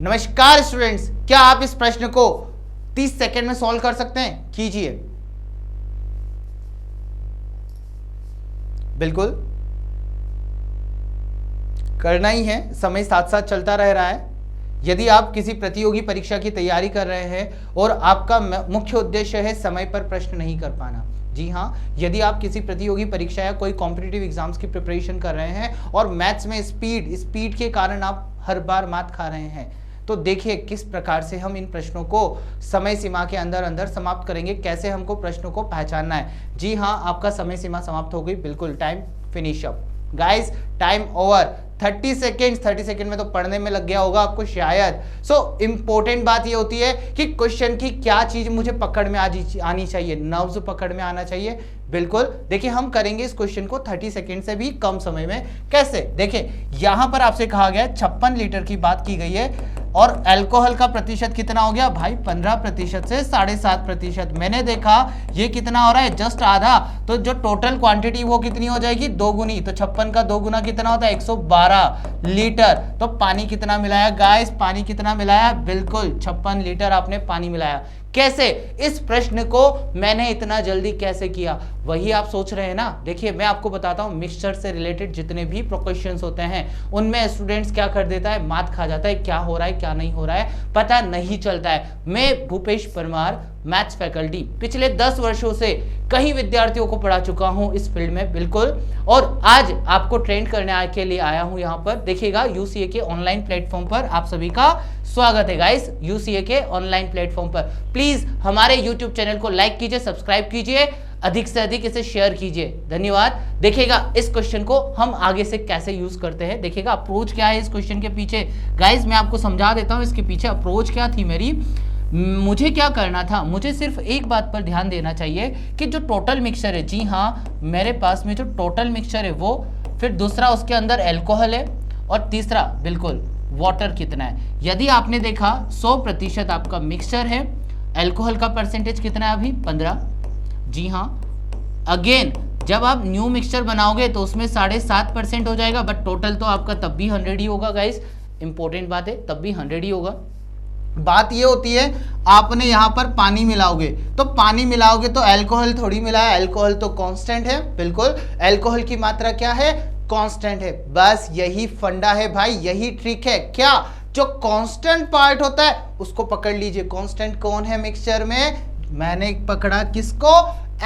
नमस्कार स्टूडेंट्स, क्या आप इस प्रश्न को 30 सेकंड में सॉल्व कर सकते हैं? कीजिए। बिल्कुल करना ही है, समय साथ साथ चलता रह रहा है। यदि आप किसी प्रतियोगी परीक्षा की तैयारी कर रहे हैं और आपका मुख्य उद्देश्य है समय पर प्रश्न नहीं कर पाना, जी हाँ, यदि आप किसी प्रतियोगी परीक्षा या कोई कॉम्पिटिटिव एग्जाम्स की प्रिपरेशन कर रहे हैं और मैथ्स में स्पीड के कारण आप हर बार मात खा रहे हैं, तो देखिए किस प्रकार से हम इन प्रश्नों को समय सीमा के अंदर अंदर समाप्त करेंगे, कैसे हमको प्रश्नों को पहचानना है। जी हाँ, आपका समय सीमा समाप्त हो गई। बिल्कुल, time finish up guys, time over. 30 second में तो पढ़ने में लग गया होगा आपको शायद। इंपॉर्टेंट बात ये होती है कि क्वेश्चन की क्या चीज मुझे पकड़ में आनी चाहिए, नर्व्स पकड़ में आना चाहिए। बिल्कुल, देखिए हम करेंगे इस क्वेश्चन को 30 सेकेंड से भी कम समय में। कैसे? देखिए यहां पर आपसे कहा गया 56 लीटर की बात की गई है और अल्कोहल का प्रतिशत कितना हो गया भाई? 15% से 7.5%। मैंने देखा ये कितना हो रहा है, जस्ट आधा, तो जो टोटल क्वांटिटी वो कितनी हो जाएगी? 2 गुनी। तो 56 का 2 गुना कितना होता है? 112 लीटर। तो पानी कितना मिलाया गाइस? पानी कितना मिलाया? बिल्कुल 56 लीटर आपने पानी मिलाया। कैसे? इस प्रश्न को मैंने इतना जल्दी कैसे किया, वही आप सोच रहे हैं ना। देखिए मैं आपको बताता हूं, मिक्सचर से रिलेटेड जितने भी क्वेश्चंस होते हैं उनमें स्टूडेंट्स क्या कर देता है, मात खा जाता है। क्या हो रहा है क्या नहीं हो रहा है पता नहीं चलता है। मैं भूपेश परमार, मैथ्स फैकल्टी, पिछले 10 वर्षों से कई विद्यार्थियों को पढ़ा चुका हूं इस फील्ड में। बिल्कुल, और आज आपको ट्रेन करने के लिए आया हूं यहां पर। देखिएगा यूसीए के ऑनलाइन प्लेटफॉर्म पर आप सभी का स्वागत है गाइस। यूसीए के ऑनलाइन प्लेटफॉर्म पर प्लीज हमारे यूट्यूब चैनल को लाइक कीजिए, सब्सक्राइब कीजिए, अधिक से अधिक इसे शेयर कीजिए। धन्यवाद। देखिएगा इस क्वेश्चन को हम आगे से कैसे यूज करते हैं। देखिएगा अप्रोच क्या है इस क्वेश्चन के पीछे। गाइस मैं आपको समझा देता हूं इसके पीछे अप्रोच क्या थी मेरी। मुझे क्या करना था, मुझे सिर्फ एक बात पर ध्यान देना चाहिए कि जो टोटल मिक्सचर है, जी हाँ मेरे पास में जो टोटल मिक्सचर है वो, फिर दूसरा उसके अंदर अल्कोहल है और तीसरा बिल्कुल वाटर कितना है। यदि आपने देखा 100% आपका मिक्सचर है, अल्कोहल का परसेंटेज कितना है अभी? 15। जी हाँ, अगेन जब आप न्यू मिक्सचर बनाओगे तो उसमें 7.5% हो जाएगा, बट टोटल तो आपका तब भी 100 ही होगा गाइस। इंपॉर्टेंट बात है, तब भी 100 ही होगा। बात ये होती है आपने यहाँ पर पानी मिलाओगे, तो पानी मिलाओगे तो अल्कोहल थोड़ी मिला है, अल्कोहल तो कांस्टेंट है। बिल्कुल, अल्कोहल की मात्रा क्या है? कांस्टेंट है। बस यही फंडा है भाई, यही ट्रिक है। क्या? जो कांस्टेंट पार्ट होता है उसको पकड़ लीजिए। कांस्टेंट कौन है मिक्सचर में? मैंने पकड़ा किसको?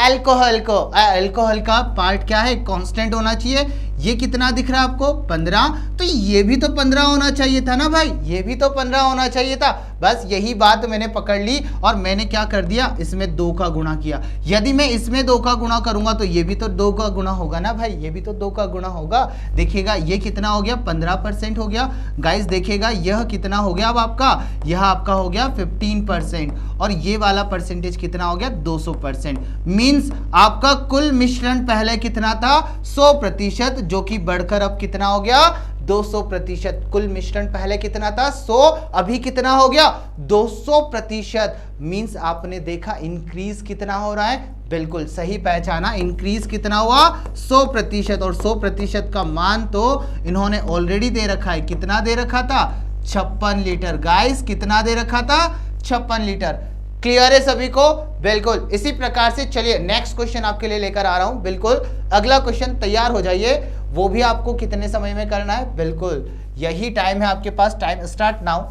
अल्कोहल को। अल्कोहल का पार्ट क्या है? कांस्टेंट होना चाहिए। ये कितना दिख रहा है आपको? 15। तो ये भी तो 15 होना चाहिए था ना भाई, ये भी तो 15 होना चाहिए था। बस यही बात मैंने पकड़ ली और मैंने क्या कर दिया, इसमें 2 का गुणा किया। यदि मैं इसमें 2 का गुणा करूंगा तो ये भी तो 2 का गुणा होगा ना भाई, ये भी तो 2 का गुणा होगा। देखिएगा ये कितना हो गया? 15% हो गया गाइस। देखिएगा यह कितना हो गया अब आपका? यह आपका हो गया 15% और ये वाला परसेंटेज कितना हो गया? 200%। मीन्स आपका कुल मिश्रण पहले कितना था? 100%, जो कि बढ़कर अब कितना हो गया? 200%। कुल मिश्रण पहले कितना था? 100, अभी कितना हो गया? 200%। मींस आपने देखा इंक्रीज कितना हो रहा है। बिल्कुल सही पहचाना, इंक्रीज कितना हुआ? 100%। और 100% का मान तो इन्होंने ऑलरेडी दे रखा है। कितना दे रखा था? 56 लीटर गाइस। कितना दे रखा था? 56 लीटर। क्लियर है सभी को? बिल्कुल। इसी प्रकार से चलिए नेक्स्ट क्वेश्चन आपके लिए लेकर आ रहा हूं। बिल्कुल अगला क्वेश्चन, तैयार हो जाइए। वो भी आपको कितने समय में करना है? बिल्कुल यही टाइम है आपके पास। Time start now.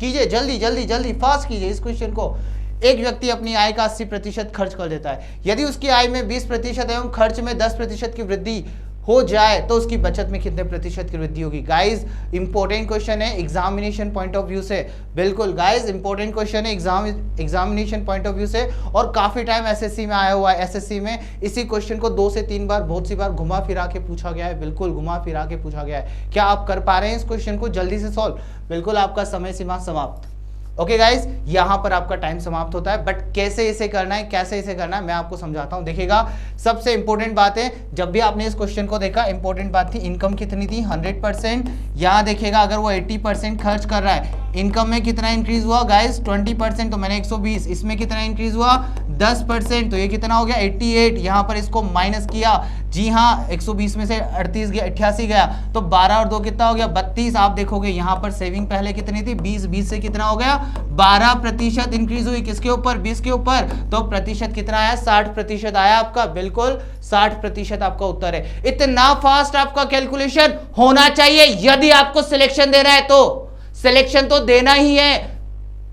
कीजिए जल्दी जल्दी जल्दी, फास्ट कीजिए इस क्वेश्चन को। एक व्यक्ति अपनी आय का 80% खर्च कर देता है। यदि उसकी आय में 20% एवं खर्च में 10% की वृद्धि हो जाए तो उसकी बचत में कितने प्रतिशत की वृद्धि होगी? गाइस इंपॉर्टेंट क्वेश्चन है एग्जामिनेशन पॉइंट ऑफ व्यू से। बिल्कुल गाइस इंपॉर्टेंट क्वेश्चन है एग्जामिनेशन पॉइंट ऑफ व्यू से, और काफी टाइम एसएससी में आया हुआ है। एसएससी में इसी क्वेश्चन को 2 से 3 बार, बहुत सी बार घुमा फिरा के पूछा गया है। बिल्कुल घुमा फिरा के पूछा गया है। क्या आप कर पा रहे हैं इस क्वेश्चन को जल्दी से सॉल्व? बिल्कुल आपका समय सीमा समाप्त। ओके गाइस, यहां पर आपका टाइम समाप्त होता है, बट कैसे इसे करना है, कैसे इसे करना है मैं आपको समझाता हूं। देखिएगा सबसे इंपॉर्टेंट बात है, जब भी आपने इस क्वेश्चन को देखा इंपॉर्टेंट बात थी, इनकम कितनी थी? 100%। यहां देखिएगा अगर वो 80% खर्च कर रहा है, इनकम में कितना इंक्रीज हुआ गाइस? 20%। तो मैंने 120, इसमें कितना इंक्रीज हुआ? 10%। तो ये कितना हो गया? 88। यहां पर इसको माइनस किया, जी हाँ, 120 में से 38 गया, 88 गया, तो 12 और 2 कितना हो गया 32। आप देखोगे यहाँ पर सेविंग पहले कितनी थी 20, 20 से कितना हो गया 12% इंक्रीज हुई, किसके ऊपर 20 के ऊपर, तो प्रतिशत कितना आया 60% आया आपका, बिल्कुल 60% आपका उत्तर है। इतना फास्ट आपका कैलकुलेशन होना चाहिए यदि आपको सिलेक्शन देना है, तो सिलेक्शन तो देना ही है,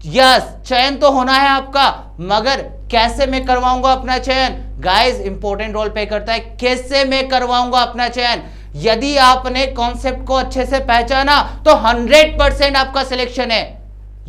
यस चयन तो होना है आपका, मगर कैसे मैं करवाऊंगा अपना चयन, गाइस इंपॉर्टेंट रोल प्ले करता है, कैसे मैं करवाऊंगा अपना चयन। यदि आपने कॉन्सेप्ट को अच्छे से पहचाना तो 100% आपका सिलेक्शन है,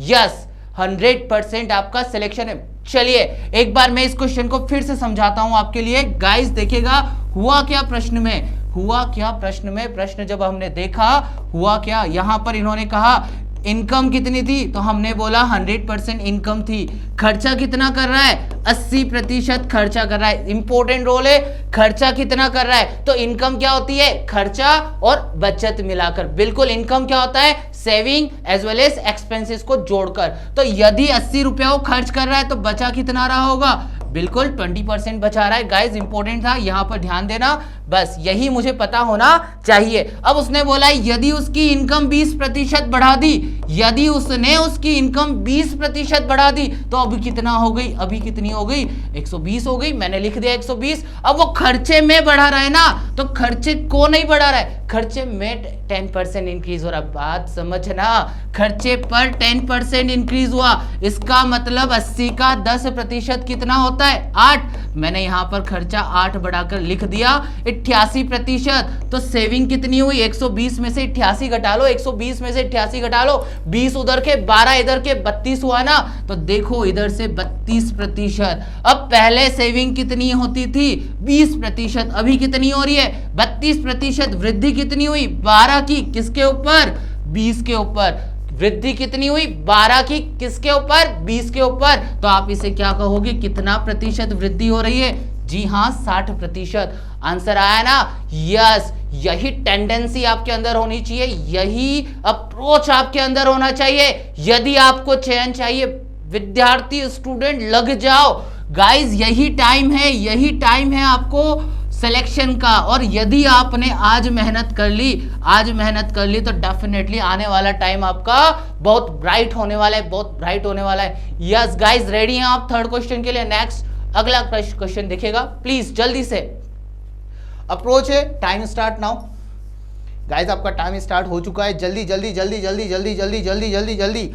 यस 100% आपका सिलेक्शन है। चलिए एक बार मैं इस क्वेश्चन को फिर से समझाता हूं आपके लिए, गाइस देखिएगा हुआ क्या प्रश्न में, हुआ क्या प्रश्न में, प्रश्न जब हमने देखा हुआ क्या, यहां पर इन्होंने कहा इनकम कितनी थी, तो हमने बोला 100% इनकम थी। खर्चा कितना कर रहा है 80% खर्चा कर रहा है, इंपॉर्टेंट रोल है, खर्चा कितना कर रहा है, तो इनकम क्या होती है खर्चा और बचत मिलाकर, बिल्कुल इनकम क्या होता है saving as well as expenses को जोड़कर। तो यदि 80 रुपया वो खर्च कर रहा है तो बचा कितना रहा होगा, बिल्कुल 20% बचा रहा है। गाइस इंपॉर्टेंट था, यहां पर ध्यान देना, बस यही मुझे पता होना चाहिए। अब उसने बोला यदि उसकी इनकम 20% बढ़ा दी, यदि उसने उसकी इनकम 20% बढ़ा दी तो अभी कितना हो गई, अभी कितनी हो गई 120 हो गई, मैंने लिख दिया 120। अब वो खर्चे में बढ़ा रहा है ना, तो खर्चे को नहीं बढ़ा रहा है, खर्चे में 10% इंक्रीज हो रहा है, बात समझना, खर्चे पर 10% इंक्रीज हुआ, इसका मतलब 80 का 10% कितना होता है 8, मैंने यहां पर खर्चा 8 बढ़ाकर लिख दिया 88%। तो सेविंग कितनी हुई 120 में से 88 घटा लो, 120 में से 88 घटा लो, 20 उधर के 12 इधर के 32 हुआ ना, तो देखो इधर से 32%। अब पहले सेविंग कितनी होती थी 20%, अभी कितनी हो रही है 32%। वृद्धि कितनी हुई 12 की, किसके ऊपर 20 के ऊपर, वृद्धि कितनी हुई 12 की, किसके ऊपर 20 के ऊपर, तो आप इसे क्या कहोगे कितना प्रतिशत वृद्धि हो रही है, जी हाँ 60%। आंसर आया ना, यस यही टेंडेंसी आपके अंदर होनी चाहिए, यही अप्रोच आपके अंदर होना चाहिए। यदि आपको चयन चाहिए विद्यार्थी स्टूडेंट लग जाओ गाइस, यही टाइम है, यही टाइम है आपको सिलेक्शन का। और यदि आपने आज मेहनत कर ली, आज मेहनत कर ली, तो डेफिनेटली आने वाला टाइम आपका बहुत ब्राइट होने वाला है, बहुत ब्राइट होने वाला है। यस गाइस रेडी हैं आप थर्ड क्वेश्चन के लिए? नेक्स्ट अगला क्वेश्चन देखिएगा प्लीज जल्दी से। अप्रोच है, टाइम स्टार्ट नाउ गाइस, आपका टाइम स्टार्ट हो चुका है, जल्दी जल्दी जल्दी जल्दी जल्दी जल्दी जल्दी जल्दी जल्दी।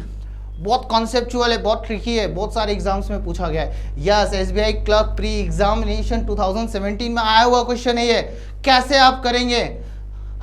बहुत कॉन्सेप्चुअल है, बहुत ट्रिकी है, बहुत सारे एग्जाम्स में पूछा गया है। Yes SBI clerk pre examination 2017 में आया हुआ क्वेश्चन है ये, कैसे आप करेंगे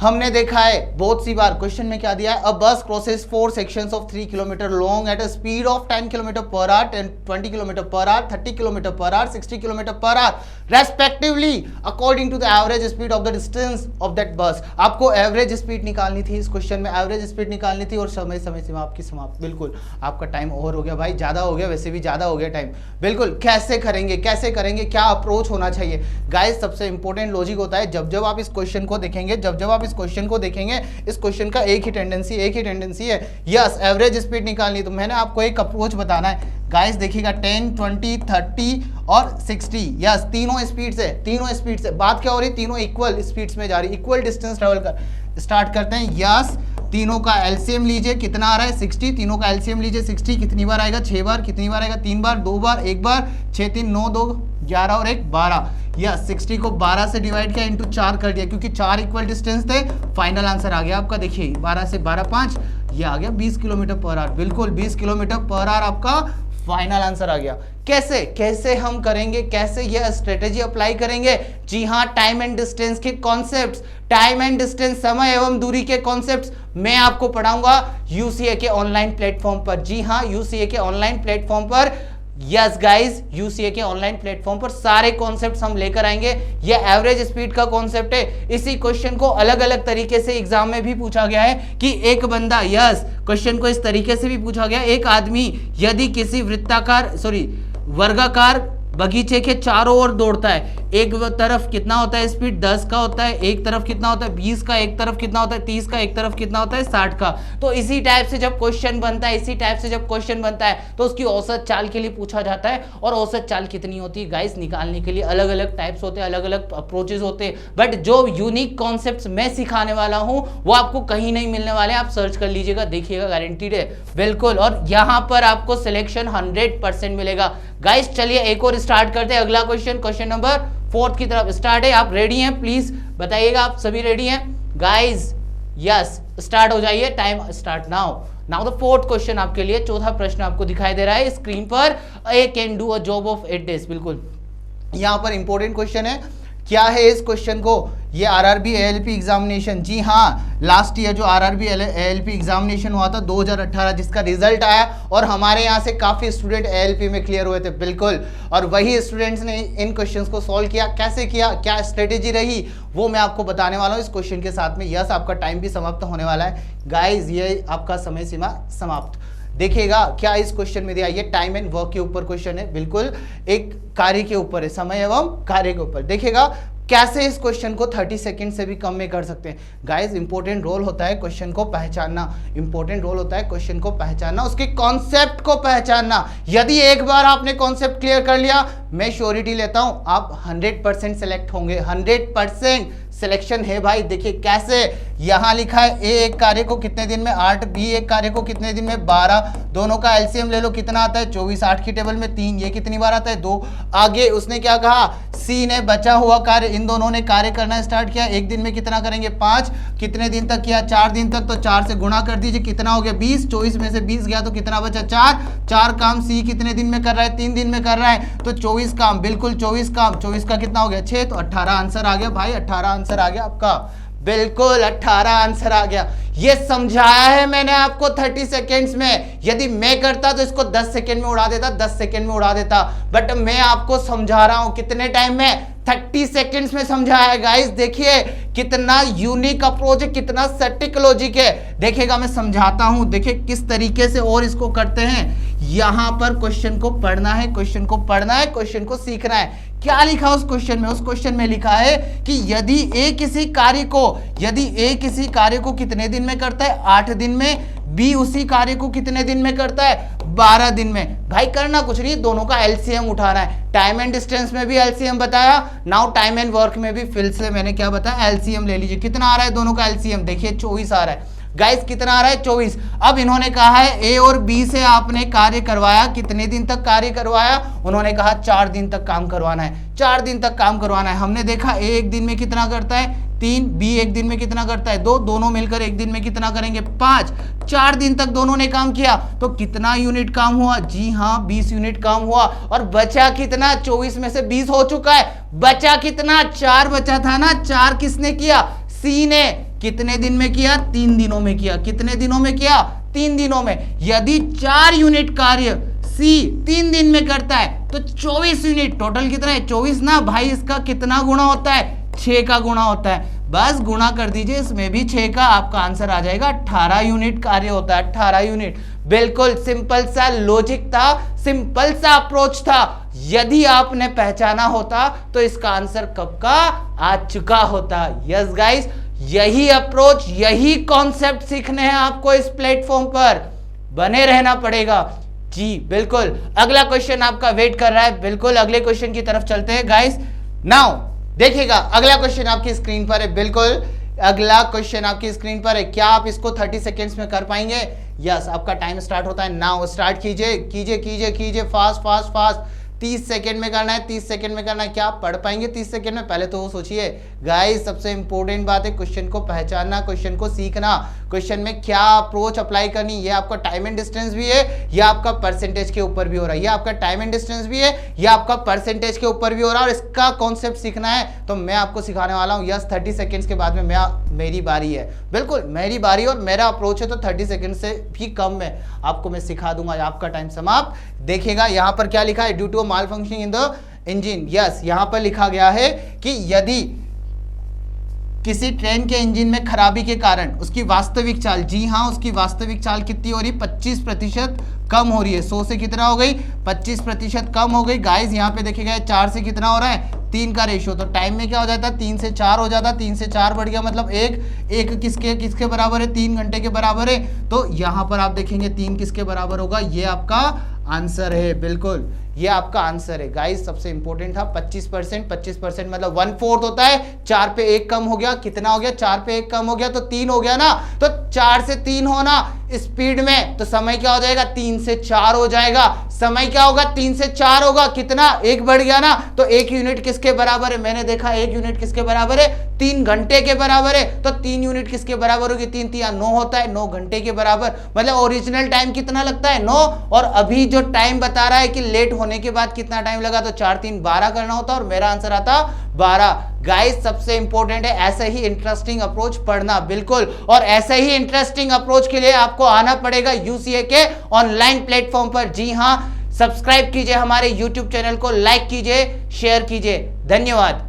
हमने देखा है बहुत सी बार। क्वेश्चन में क्या दिया है, a bus crosses 4 sections of 3 kilometre long at a speed of 10 kilometre per hour, 20 kilometre per hour, 30 kilometre per hour, 60 kilometre per hour respectively according to the average speed of the distance of that bus. आपको average speed निकालनी थी, इस question में average speed निकालनी थी, और समय सीमा आपकी समाप्त। बिल्कुल आपका टाइम ओवर हो गया भाई, ज्यादा हो गया, वैसे भी ज्यादा हो गया टाइम। बिल्कुल कैसे करेंगे, कैसे करेंगे, क्या अप्रोच होना चाहिए गाइस। सबसे इंपॉर्टेंट लॉजिक होता है, जब जब आप इस क्वेश्चन को देखेंगे, जब जब आप इस क्वेश्चन को देखेंगे, इस क्वेश्चन का एक ही टेंडेंसी है, यस एवरेज स्पीड निकालनी। तो मैंने आपको एक अप्रोच बताना है गाइस, देखिएगा 10, 20, 30 और 60, यस तीनों स्पीड से, तीनों स्पीड से बात क्या हो रही, तीनों इक्वल स्पीड्स में जा रही, इक्वल डिस्टेंस ट्रेवल कर। स्टार्ट करते हैं, यस तीनों का एलसीएम लीजिए, कितना आ रहा है 60, तीनों का एलसीएम लीजिए 60, कितनी बार आएगा 6 बार, कितनी बार आएगा 3 बार, 2 बार, 1 बार, 6 3 9 2 11 और 1 12, या 60 को 12 से डिवाइड किया इंटू 4 कर दिया, क्योंकि 4 इक्वल डिस्टेंस थे। फाइनल आंसर आ गया आपका, देखिए 12 से 12 5, ये आ गया 20 किलोमीटर पर आवर, बिल्कुल 20 किलोमीटर पर आवर आपका फाइनल आंसर आ गया। कैसे कैसे हम करेंगे, कैसे ये स्ट्रेटेजी अप्लाई करेंगे, जी हाँ टाइम एंड डिस्टेंस के कॉन्सेप्ट्स, टाइम एंड डिस्टेंस समय एवं दूरी के कॉन्सेप्ट्स मैं आपको पढ़ाऊंगा यूसीए के ऑनलाइन प्लेटफॉर्म पर। जी हाँ यूसीए के ऑनलाइन प्लेटफॉर्म पर, यस गाइस यूसीए के ऑनलाइन प्लेटफॉर्म पर सारे कॉन्सेप्ट्स हम लेकर आएंगे। ये एवरेज स्पीड का कॉन्सेप्ट है, इसी क्वेश्चन को अलग अलग तरीके से एग्जाम में भी पूछा गया है कि एक बंदा, यस क्वेश्चन को इस तरीके से भी पूछा गया, एक आदमी यदि किसी वर्गाकार बगीचे के चारों ओर दौड़ता है, एक तरफ कितना होता है स्पीड 10 का होता है, एक तरफ कितना होता है 20 का, एक तरफ कितना होता है 30 का, एक तरफ कितना होता है 60 का। तो इसी टाइप से जब क्वेश्चन बनता है, इसी टाइप से जब क्वेश्चन बनता है तो उसकी औसत चाल के लिए पूछा जाता है। और औसत चाल कितनी होती है गाइस निकालने के लिए अलग अलग टाइप्स होते हैं, अलग अलग अप्रोचेस होते हैं, बट जो यूनिक कॉन्सेप्ट्स मैं सिखाने वाला हूं वो आपको कहीं नहीं मिलने वाले। आप सर्च कर लीजिएगा, देखिएगा, गारंटीड है बिल्कुल। और यहां पर आपको सिलेक्शन 100% मिलेगा गाइस। चलिए एक और स्टार्ट करते हैं, अगला क्वेश्चन, क्वेश्चन नंबर 4 की तरफ स्टार्ट है। आप रेडी हैं? प्लीज बताइएगा आप सभी रेडी हैं गाइस? यस, स्टार्ट हो जाइए, time start now. Now the 4th question आपके लिए, चौथा प्रश्न आपको दिखाई दे रहा है स्क्रीन पर। A can do a job of 8 days। बिल्कुल यहां पर इंपॉर्टेंट क्वेश्चन है। क्या है इस क्वेश्चन को? ये आरआरबी एएलपी एग्जामिनेशन, जी हाँ, लास्ट ईयर जो आरआरबी एएलपी एग्जामिनेशन हुआ था 2018, जिसका रिजल्ट आया और हमारे यहाँ से काफ़ी स्टूडेंट एएलपी में क्लियर हुए थे। बिल्कुल, और वही स्टूडेंट्स ने इन क्वेश्चंस को सॉल्व किया। कैसे किया, क्या स्ट्रेटेजी रही, वो मैं आपको बताने वाला हूँ इस क्वेश्चन के साथ में। यस, आपका टाइम भी समाप्त होने वाला है गाइज, ये आपका समय सीमा समाप्त। देखिएगा क्या इस क्वेश्चन में दिया, ये टाइम एंड वर्क के ऊपर क्वेश्चन है, बिल्कुल एक कार्य के ऊपर है, समय एवं कार्य के ऊपर। देखिएगा कैसे इस क्वेश्चन को 30 सेकंड से भी कम में कर सकते हैं गाइस। इंपॉर्टेंट रोल होता है क्वेश्चन को पहचानना, इंपॉर्टेंट रोल होता है क्वेश्चन को पहचानना, उसके कॉन्सेप्ट को पहचानना। यदि एक बार आपने कॉन्सेप्ट क्लियर कर लिया, मैं श्योरिटी लेता हूं आप 100% सेलेक्ट होंगे। 100% सिलेक्शन है भाई। देखिए कैसे, यहां लिखा है ए एक कार्य को कितने दिन में 8, बी एक कार्य को कितने दिन में 12, दोनों का एलसीएम ले लो, कितना आता है 24, 8 की टेबल में 3, ये कितनी बार आता है 2। आगे उसने क्या कहा, सी ने बचा हुआ कार्य, इन दोनों ने कार्य करना स्टार्ट किया, एक दिन में कितना करेंगे 5, कितने दिन तक किया 4 दिन तक, तो 4 से गुणा कर दीजिए, कितना हो गया 20, 24 में से 20 गया तो कितना बचा 4 काम सी कितने दिन में कर रहा है 3 दिन में कर रहा है, तो 24 काम, बिल्कुल 24 काम, 24 का कितना हो गया 6, तो 18 आंसर आ गया भाई, 18 आंसर आ गया आपका, बिल्कुल 18 आंसर आ गया। ये समझाया है मैंने आपको 30 सेकेंड्स में। यदि मैं करता तो इसको 10 सेकेंड में उड़ा देता, 10 सेकेंड में उड़ा देता, बट मैं आपको समझा रहा हूं कितने टाइम में, 30 सेकेंड्स में समझाया है गाइस। देखिए कितना यूनिक अप्रोच है, कितना सटीक लॉजिक है। देखिएगा मैं समझाता हूं, देखिए किस तरीके से और इसको करते हैं। यहां पर क्वेश्चन को पढ़ना है, क्वेश्चन को पढ़ना है, क्वेश्चन को सीखना है। क्या लिखा उस क्वेश्चन में? उस क्वेश्चन में लिखा है कि यदि ए किसी कार्य को कितने दिन में करता है 8 दिन में, बी उसी कार्य को कितने दिन में करता है 12 दिन में। भाई करना कुछ नहीं, दोनों का एलसीएम उठाना है। टाइम एंड डिस्टेंस में भी एलसीएम बताया, नाउ टाइम एंड वर्क में भी फिर से मैंने क्या बताया, एलसीएम ले लीजिए। कितना आ रहा है दोनों का एलसीएम? देखिए 24 आ रहा है गाइस, कितना आ रहा है 24। अब इन्होंने कहा है ए और बी से आपने कार्य करवाया, कितने दिन तक कार्य करवाया? उन्होंने कहा 4 दिन तक काम करवाना है, 4 दिन तक काम करवाना है। हमने देखा ए एक दिन में कितना करता है 3, बी एक दिन में कितना करता है 2, दोनों मिलकर एक दिन में कितना करेंगे 5। 4 दिन तक दोनों ने काम किया तो कितना यूनिट काम हुआ? जी हाँ 20 यूनिट काम हुआ। और बचा कितना? 24 में से 20 हो चुका है, बचा कितना? 4 बचा था ना। 4 किसने किया? सी ने। कितने दिन में किया? 3 दिनों में किया। कितने दिनों में किया? 3 दिनों में। यदि 4 यूनिट कार्य सी 3 दिन में करता है तो 24 यूनिट, टोटल कितना है 24 ना भाई। इसका कितना गुणा होता है? 6 का गुणा होता है। बस गुणा कर दीजिए, इसमें भी 6 का, आपका आंसर आ जाएगा 18 यूनिट कार्य होता है, 18 यूनिट। बिल्कुल सिंपल सा लॉजिक था, सिंपल सा अप्रोच था। यदि आपने पहचाना होता तो इसका आंसर कब का आ चुका होता। यस गाइस, यही अप्रोच, यही कॉन्सेप्ट सीखने हैं आपको इस प्लेटफॉर्म पर, बने रहना पड़ेगा जी। बिल्कुल अगला क्वेश्चन आपका वेट कर रहा है, बिल्कुल अगले क्वेश्चन की तरफ चलते हैं गाइस। नाउ देखिएगा अगला क्वेश्चन आपकी स्क्रीन पर है, बिल्कुल अगला क्वेश्चन आपकी स्क्रीन पर है। क्या आप इसको 30 सेकेंड्स में कर पाएंगे? यस, आपका टाइम स्टार्ट होता है नाउ। स्टार्ट कीजिए कीजिए कीजिए कीजिए, फास्ट फास्ट फास्ट। 30 सेकेंड में करना है, 30 सेकेंड में करना है। क्या आप पढ़ पाएंगे 30 सेकेंड में? पहले तो वो सोचिए गाइस, सबसे इंपॉर्टेंट बात है क्वेश्चन को पहचानना, क्वेश्चन को सीखना, क्वेश्चन में क्या अप्रोच अप्लाई करनी। ये आपका टाइम एंड डिस्टेंस भी है, ये आपका परसेंटेज के ऊपर भी हो रहा है। ये आपका टाइम एंड डिस्टेंस भी है, ये आपका परसेंटेज के ऊपर भी हो रहा है। और इसका कॉन्सेप्ट सीखना है तो मैं आपको सिखाने वाला हूँ। यस, 30 सेकेंड्स के बाद में मेरी बारी है, बिल्कुल मेरी बारी और मेरा अप्रोच है, तो 30 सेकेंड से भी कम में आपको मैं सिखा दूंगा। आपका टाइम समाप्त। देखिएगा यहाँ पर क्या लिखा है, due to malfunctioning in the engine. Yes, यहाँ पर लिखा गया है कि यदि किसी ट्रेन के इंजन में खराबी के कारण उसकी वास्तविक चाल, जी हाँ उसकी वास्तविक चाल कितनी हो रही है? 25% कम हो रही है। 100 से कितना हो गई? 25% कम हो गई। गाइस यहाँ पे देखिएगा 4 से कितना हो रहा है? 3 का रेशियो, तो टाइम में क्या हो जाता है 3 से 4 हो जाता, 3 से 4 बढ़ गया मतलब एक किसके बराबर है 3 घंटे के बराबर है। तो यहां पर आप देखेंगे 3 किसके बराबर होगा, ये आपका आंसर है, बिल्कुल ये आपका आंसर है गाइस। सबसे इंपॉर्टेंट था 25%, 25% मतलब 1/4 होता है, 4 पे 1 कम हो गया, कितना हो गया 4 पे 1 कम हो गया तो 3 हो गया ना, तो 4 से 3 होना स्पीड में, तो समय क्या हो जाएगा 3 से 4 हो जाएगा, समय क्या होगा 3 से 4 होगा, कितना 1 बढ़ गया ना, तो 1 यूनिट किसके बराबर है, मैंने देखा 1 यूनिट किसके बराबर है 3 घंटे के बराबर है, तो 3 यूनिट किसके बराबर होगी 3 3 9 होता है, 9 घंटे के बराबर, मतलब ओरिजिनल टाइम कितना लगता है 9, और अभी जो टाइम बता रहा है कि लेट होने के बाद कितना टाइम लगा, तो 4 3 12 करना होता और मेरा आंसर आता 12। गाइस सबसे इंपॉर्टेंट है ऐसे ही इंटरेस्टिंग अप्रोच पढ़ना, बिल्कुल, और ऐसे ही इंटरेस्टिंग अप्रोच के लिए आपको आना पड़ेगा यूसीए के ऑनलाइन प्लेटफॉर्म पर। जी हां, सब्सक्राइब कीजिए हमारे यूट्यूब चैनल को, लाइक कीजिए, शेयर कीजिए, धन्यवाद।